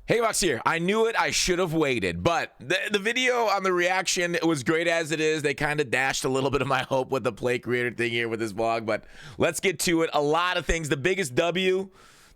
Hey, Box here. I knew it. I should have waited. But the video on the reaction, it was great as it is. They kind of dashed a little bit of my hope with the play creator thing here with this vlog. But let's get to it. A lot of things. The biggest W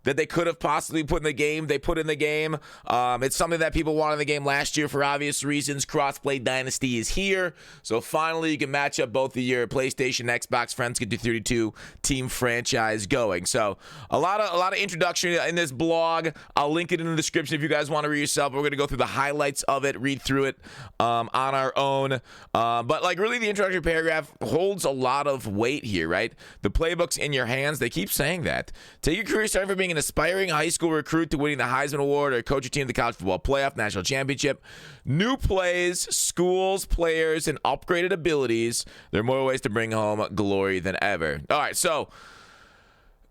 that they could have possibly put in the game, they put in the game. It's something that people wanted in the game last year for obvious reasons. Crossplay Dynasty is here. So finally, you can match up both of your PlayStation, Xbox friends, get your 32 team franchise going. So a lot of introduction in this blog. I'll link it in the description if you guys want to read yourself. We're going to go through the highlights of it, read through it on our own. But like really the introductory paragraph holds a lot of weight here, right? The playbook's in your hands. They keep saying that. Take your career starting from being an aspiring high school recruit to winning the Heisman Award or coach your team to the college football playoff, national championship. New plays, schools, players, and upgraded abilities. There are more ways to bring home glory than ever. All right, so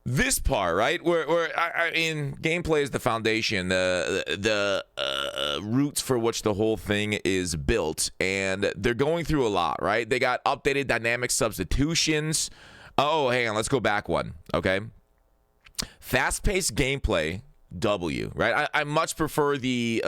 this part, right, where gameplay is the foundation, the roots for which the whole thing is built, and they're going through a lot, right? They got updated dynamic substitutions. Oh, hang on, let's go back one, okay? Fast-paced gameplay, W, right? I much prefer the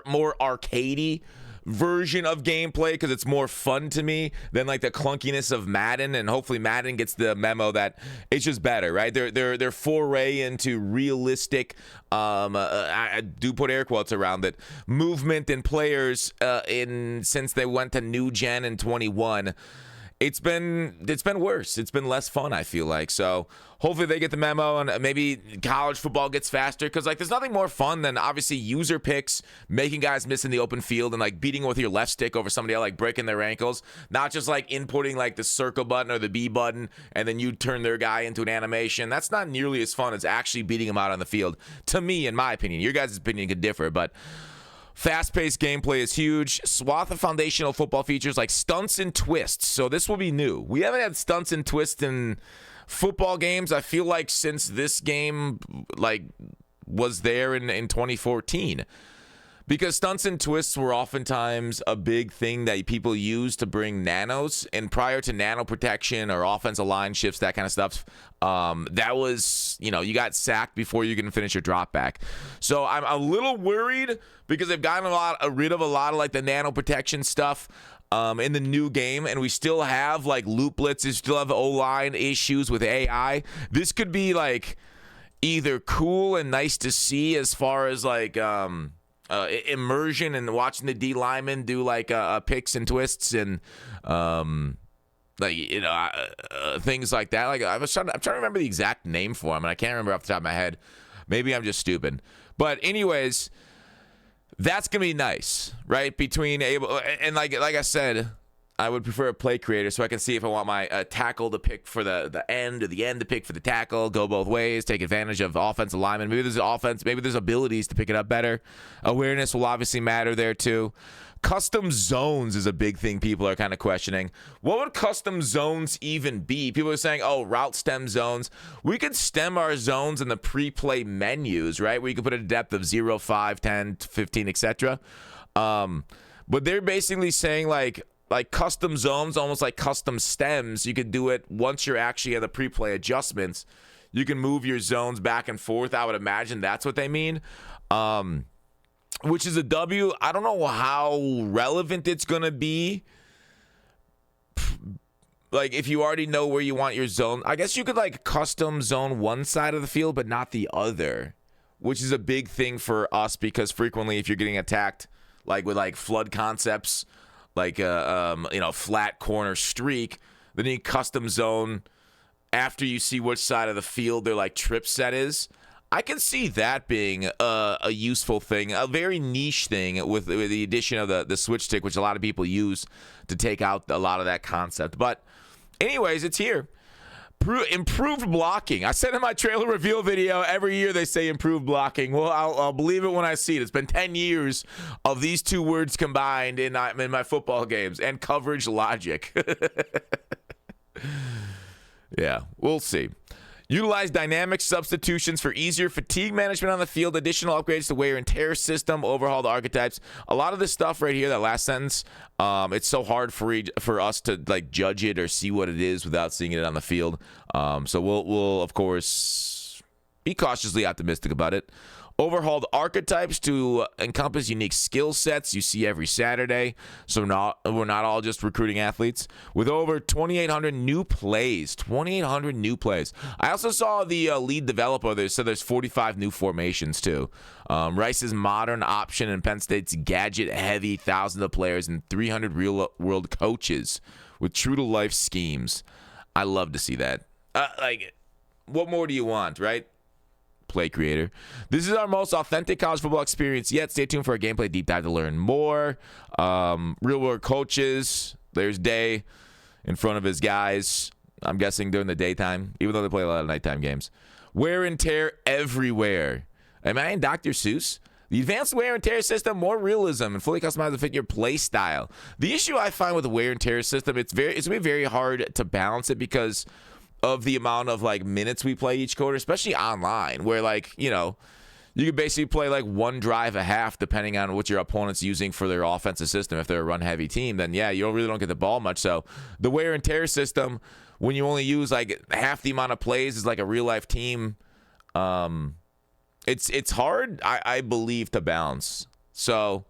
more arcadey version of gameplay because it's more fun to me than like the clunkiness of Madden, and hopefully Madden gets the memo that it's just better, right? Their foray into realistic, I do put air quotes around it, movement and players since they went to new gen in 21. It's been worse. It's been less fun, I feel like. So hopefully they get the memo and maybe college football gets faster because like there's nothing more fun than obviously user picks, making guys miss in the open field and like beating with your left stick over somebody else, like breaking their ankles. Not just like inputting like the circle button or the B button and then you turn their guy into an animation. That's not nearly as fun as actually beating them out on the field. To me, in my opinion. Your guys' opinion could differ, but fast-paced gameplay is huge. Swath of foundational football features like stunts and twists. So this will be new. We haven't had stunts and twists in football games, I feel like, since this game like was there in 2014. Because stunts and twists were oftentimes a big thing that people used to bring nanos. And prior to nano protection or offensive line shifts, that kind of stuff, that was, you got sacked before you can finish your drop back. So I'm a little worried because they've gotten rid of a lot of like the nano protection stuff in the new game. And we still have like loop blitzes, still have O-line issues with AI. This could be like either cool and nice to see as far as like, immersion and watching the D linemen do like picks and twists and things like that. Like I'm trying to remember the exact name for them, and I can't remember off the top of my head. Maybe I'm just stupid. But anyways, that's gonna be nice, right? Between able and like I said, I would prefer a play creator so I can see if I want my tackle to pick for the end or the end to pick for the tackle, go both ways, take advantage of offensive linemen. Maybe there's offense, maybe there's abilities to pick it up better. Awareness will obviously matter there too. Custom zones is a big thing people are kind of questioning. What would custom zones even be? People are saying, oh, route stem zones. We could stem our zones in the pre-play menus, right? Where you can put a depth of 0, 5, 10, 15, etc. But they're basically saying like custom zones, almost like custom stems. You could do it once you're actually at the pre-play adjustments. You can move your zones back and forth. I would imagine that's what they mean, which is a W. I don't know how relevant it's going to be. Like if you already know where you want your zone, I guess you could like custom zone one side of the field, but not the other, which is a big thing for us because frequently if you're getting attacked like with like flood concepts, like flat corner streak, then you custom zone after you see which side of the field their like trip set is. I can see that being a useful thing, a very niche thing with the addition of the switch stick, which a lot of people use to take out a lot of that concept. But anyways, it's here. Improved blocking. I said in my trailer reveal video, every year they say improved blocking. Well, I'll believe it when I see it. It's been 10 years of these two words combined in my football games, and coverage logic. Yeah, we'll see. Utilize dynamic substitutions for easier fatigue management on the field, additional upgrades to wear and tear system, overhaul the archetypes. A lot of this stuff right here, that last sentence, it's so hard for us to like judge it or see what it is without seeing it on the field. So we'll of course be cautiously optimistic about it. Overhauled archetypes to encompass unique skill sets you see every Saturday. So we're not all just recruiting athletes. With over 2,800 new plays. 2,800 new plays. I also saw the lead developer there said there's 45 new formations too. Rice's modern option and Penn State's gadget-heavy thousands of players and 300 real-world coaches with true-to-life schemes. I love to see that. What more do you want, right? Play creator. This is our most authentic college football experience yet. Stay tuned for a gameplay deep dive to learn more. Real world coaches. There's Day in front of his guys. I'm guessing during the daytime, even though they play a lot of nighttime games. Wear and tear everywhere. Am I in Dr. Seuss? The advanced wear and tear system, more realism and fully customized to fit your play style. The issue I find with the wear and tear system, it's going to be very hard to balance it because of the amount of minutes we play each quarter, especially online, where you can basically play one drive a half depending on what your opponent's using for their offensive system. If they're a run heavy team, then you really don't get the ball much. So the wear and tear system, when you only use half the amount of plays as a real life team, it's hard, I believe, to balance. So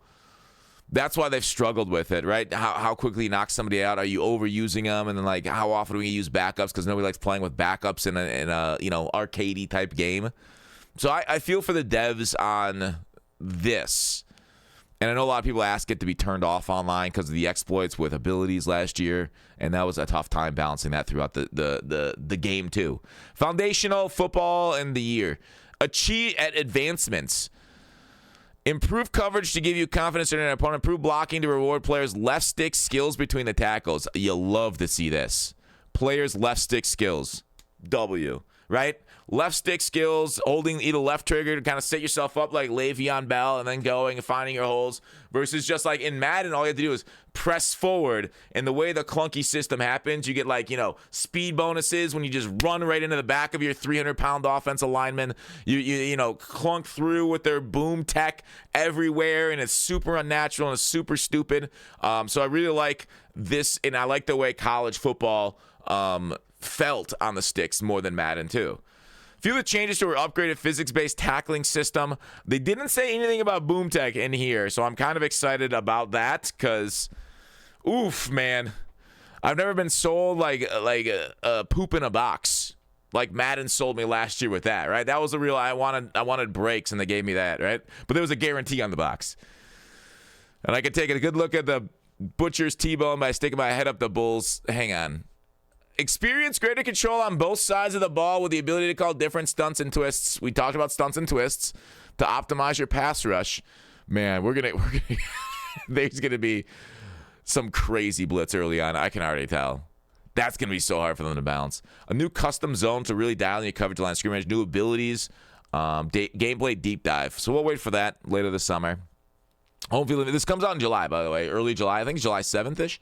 that's why they've struggled with it, right? How quickly you knock somebody out. Are you overusing them? And then how often do we use backups? Because nobody likes playing with backups in a arcadey type game. So I feel for the devs on this. And I know a lot of people ask it to be turned off online because of the exploits with abilities last year, and that was a tough time balancing that throughout the game too. Foundational football in the year. Achieve at advancements. Improve coverage to give you confidence in an opponent. Improve blocking to reward players' left stick skills between the tackles. You'll love to see this. Players' left stick skills. W. Right? Left stick skills, holding either left trigger to kind of set yourself up like Le'Veon Bell and then going and finding your holes versus just in Madden, all you have to do is press forward. And the way the clunky system happens, you get speed bonuses when you just run right into the back of your 300-pound offensive lineman. You clunk through with their boom tech everywhere, and it's super unnatural and it's super stupid. So I really like this, and I like the way college football felt on the sticks more than Madden too. Few of the changes to our upgraded physics-based tackling system. They didn't say anything about boom tech in here, so I'm kind of excited about that because, oof, man. I've never been sold a poop in a box like Madden sold me last year with that, right? That was the real, I wanted breaks, and they gave me that, right? But there was a guarantee on the box. And I could take a good look at the Butcher's T-bone by sticking my head up the Bulls. Hang on. Experience greater control on both sides of the ball with the ability to call different stunts and twists. We talked about stunts and twists to optimize your pass rush. Man, there's gonna be some crazy blitz early on. I can already tell. That's gonna be so hard for them to balance. A new custom zone to really dial in your coverage line scrimmage. New abilities, gameplay deep dive. So we'll wait for that later this summer. Home field. This comes out in July, by the way, early July. I think it's July 7th-ish.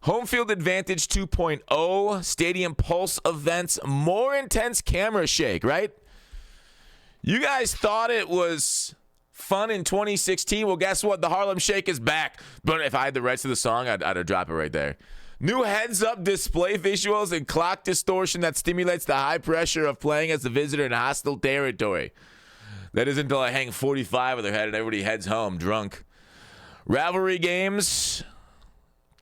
Home Field Advantage 2.0, Stadium Pulse events, more intense camera shake, right? You guys thought it was fun in 2016. Well, guess what? The Harlem Shake is back. But if I had the rights to the song, I'd drop it right there. New heads-up display visuals and clock distortion that stimulates the high pressure of playing as a visitor in hostile territory. That isn't until I hang 45 with their head and everybody heads home drunk. Rivalry games,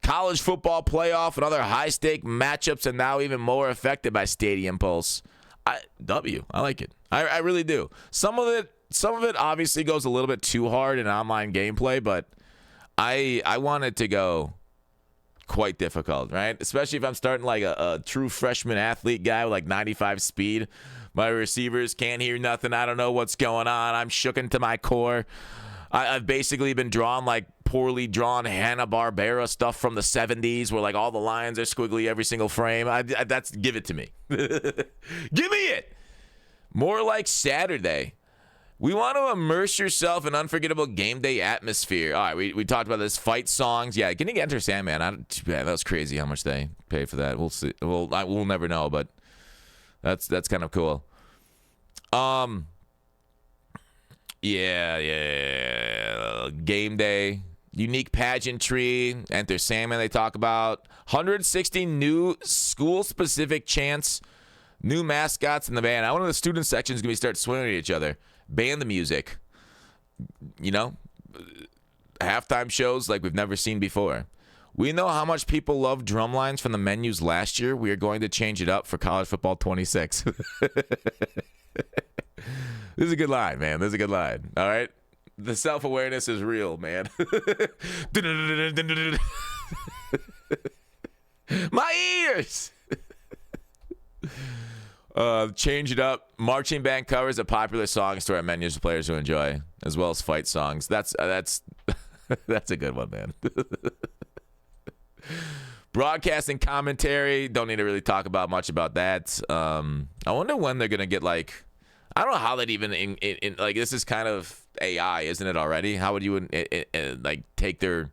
college football playoff, and other high-stake matchups are now even more affected by Stadium Pulse. I like it. I really do. Some of it obviously goes a little bit too hard in online gameplay, but I want it to go quite difficult, right? Especially if I'm starting a true freshman athlete guy with 95 speed. My receivers can't hear nothing. I don't know what's going on. I'm shook into my core. I've basically been drawn poorly drawn Hanna-Barbera stuff from the 70s where all the lines are squiggly every single frame. Give it to me. Give me it. More like Saturday. We want to immerse yourself in unforgettable game day atmosphere. All right, we talked about this. Fight songs. Yeah, getting Enter Sandman. That was crazy how much they pay for that. We'll see. We'll never know, but that's kind of cool. Yeah. Game day. Unique pageantry. Enter Sandman they talk about. 160 new school-specific chants. New mascots in the band. I wonder if the student section is going to start swearing at each other. ban the music. You know, halftime shows like we've never seen before. We know how much people love drum lines from the menus last year. We are going to change it up for college football 26. This is a good line, man. This is a good line. All right? The self-awareness is real, man. My ears! Change it up. Marching band covers of popular songs to our menus for players who enjoy, as well as fight songs. That's that's a good one, man. Broadcasting commentary. Don't need to really talk about much about that. I wonder when they're gonna get like. I don't know how that even in like this is kind of AI, isn't it already? How would you like take their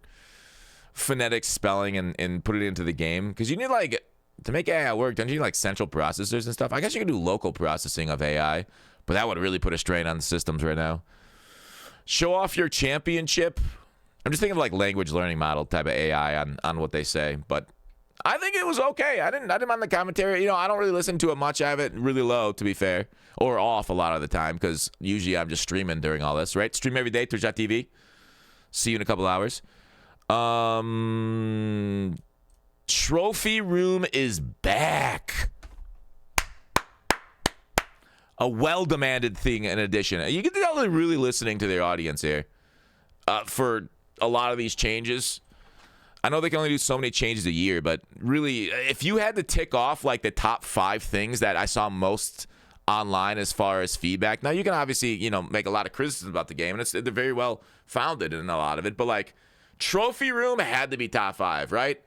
phonetic spelling and put it into the game? Because you need like to make AI work, don't you need like central processors and stuff? I guess you can do local processing of AI, but that would really put a strain on the systems right now. Show off your championship. I'm just thinking of like language learning model type of AI on what they say, but I think it was okay. I didn't mind the commentary. You know, I don't really listen to it much. I have it really low, to be fair, or off a lot of the time because usually I'm just streaming during all this, right? Stream every day, Twitch.tv. See you in a couple hours. Trophy room is back. A well-demanded thing in addition. You can tell they're really listening to their audience here for a lot of these changes. I know they can only do so many changes a year, but really, if you had to tick off like the top 5 things that I saw most online as far as feedback, now you can obviously, you know, make a lot of criticism about the game, and they're very well founded in a lot of it, but like trophy room had to be top 5, right?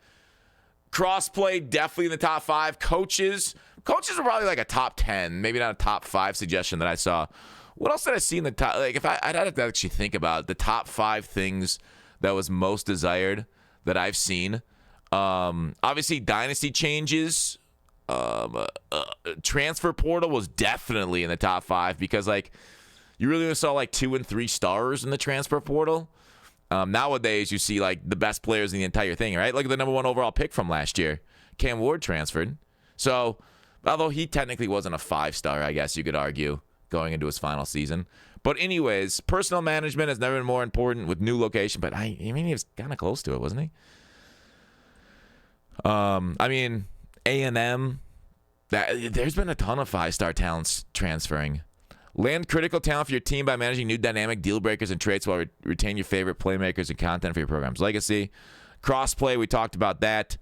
Crossplay definitely in the top 5. Coaches are probably like a top 10, maybe not a top 5 suggestion that I saw. What else did I see in the top? Like if I'd have to actually think about the top 5 things that was most desired that I've seen. Obviously, Dynasty changes. Transfer portal was definitely in the top 5 because, like, you really only saw, like, 2 and 3 stars in the transfer portal. Nowadays, you see, like, the best players in the entire thing, right? Look at the number 1 overall pick from last year. Cam Ward transferred. So, although he technically wasn't a 5-star, I guess you could argue, going into his final season. But anyways, personal management has never been more important with new location. But I mean, he was kind of close to it, wasn't he? I mean, A&M. There's been a ton of 5-star talents transferring. Land critical talent for your team by managing new dynamic deal breakers and traits while retain your favorite playmakers and content for your program's legacy. Crossplay, we talked about that.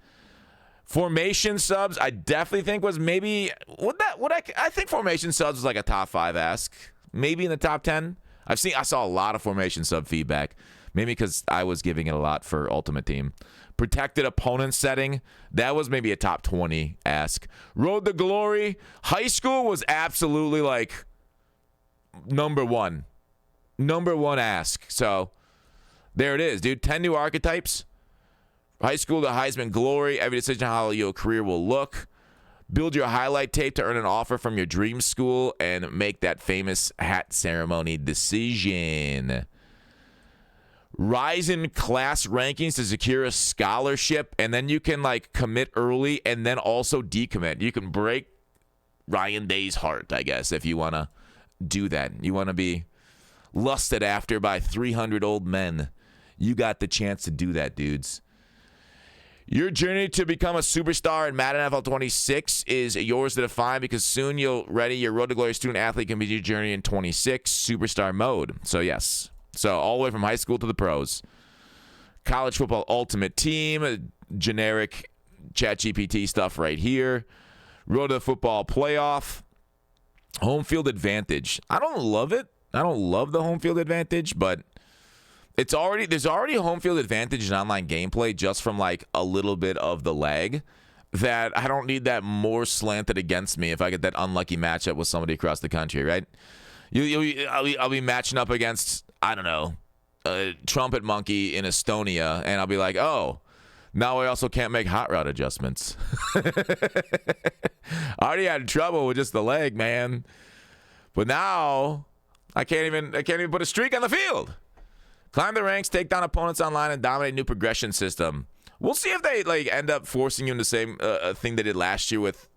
Formation subs, I definitely think was maybe I think formation subs was like a top 5 ask. Maybe in the top 10. I saw a lot of formation sub feedback. Maybe because I was giving it a lot for Ultimate Team. Protected opponent setting. That was maybe a top 20 ask. Road to Glory. High school was absolutely like number 1. Number 1 ask. So there it is, dude. 10 new archetypes. High school to Heisman Glory. Every decision on how your career will look. Build your highlight tape to earn an offer from your dream school and make that famous hat ceremony decision. Rise in class rankings to secure a scholarship, and then you can like commit early and then also decommit. You can break Ryan Day's heart, I guess, if you want to do that. You want to be lusted after by 300 old men. You got the chance to do that, dudes. Your journey to become a superstar in Madden NFL 26 is yours to define because soon you'll ready your Road to Glory student athlete can be your journey in 26 superstar mode. So yes. So all the way from high school to the pros. College football ultimate team, generic ChatGPT stuff right here. Road to the football playoff. Home field advantage. I don't love it. I don't love the home field advantage, but there's already a home field advantage in online gameplay just from like a little bit of the lag that I don't need that more slanted against me if I get that unlucky matchup with somebody across the country, right? I'll be matching up against, I don't know, a trumpet monkey in Estonia, and I'll be like, oh, now I also can't make hot route adjustments. I already had trouble with just the leg, man. But now I can't even put a streak on the field. Climb the ranks, take down opponents online, and dominate new progression system. We'll see if they like end up forcing you in the same thing they did last year with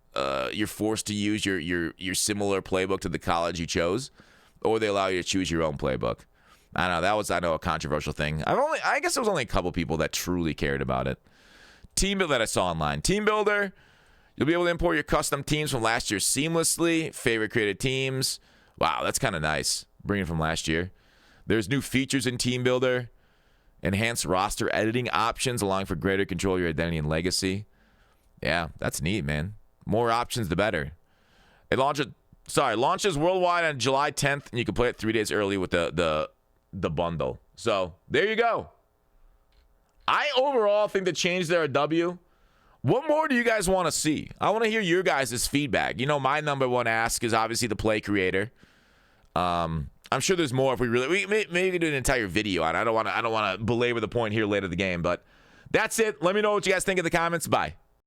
you're forced to use your similar playbook to the college you chose. or they allow you to choose your own playbook. I don't know. That was, I know, a controversial thing. I guess there was only a couple people that truly cared about it. Team Builder that I saw online. Team Builder, you'll be able to import your custom teams from last year seamlessly. Favorite created teams. Wow, that's kind of nice. Bringing it from last year. There's new features in Team Builder. Enhanced roster editing options, allowing for greater control of your identity and legacy. Yeah, that's neat, man. More options, the better. It launches worldwide on July 10th, and you can play it 3 days early with the bundle. So there you go. I overall think the change there a W. What more do you guys want to see? I want to hear your guys' feedback. You know, my number one ask is obviously the play creator. I'm sure there's more if we maybe do an entire video on it. I don't want to belabor the point here later in the game, but that's it. Let me know what you guys think in the comments. Bye.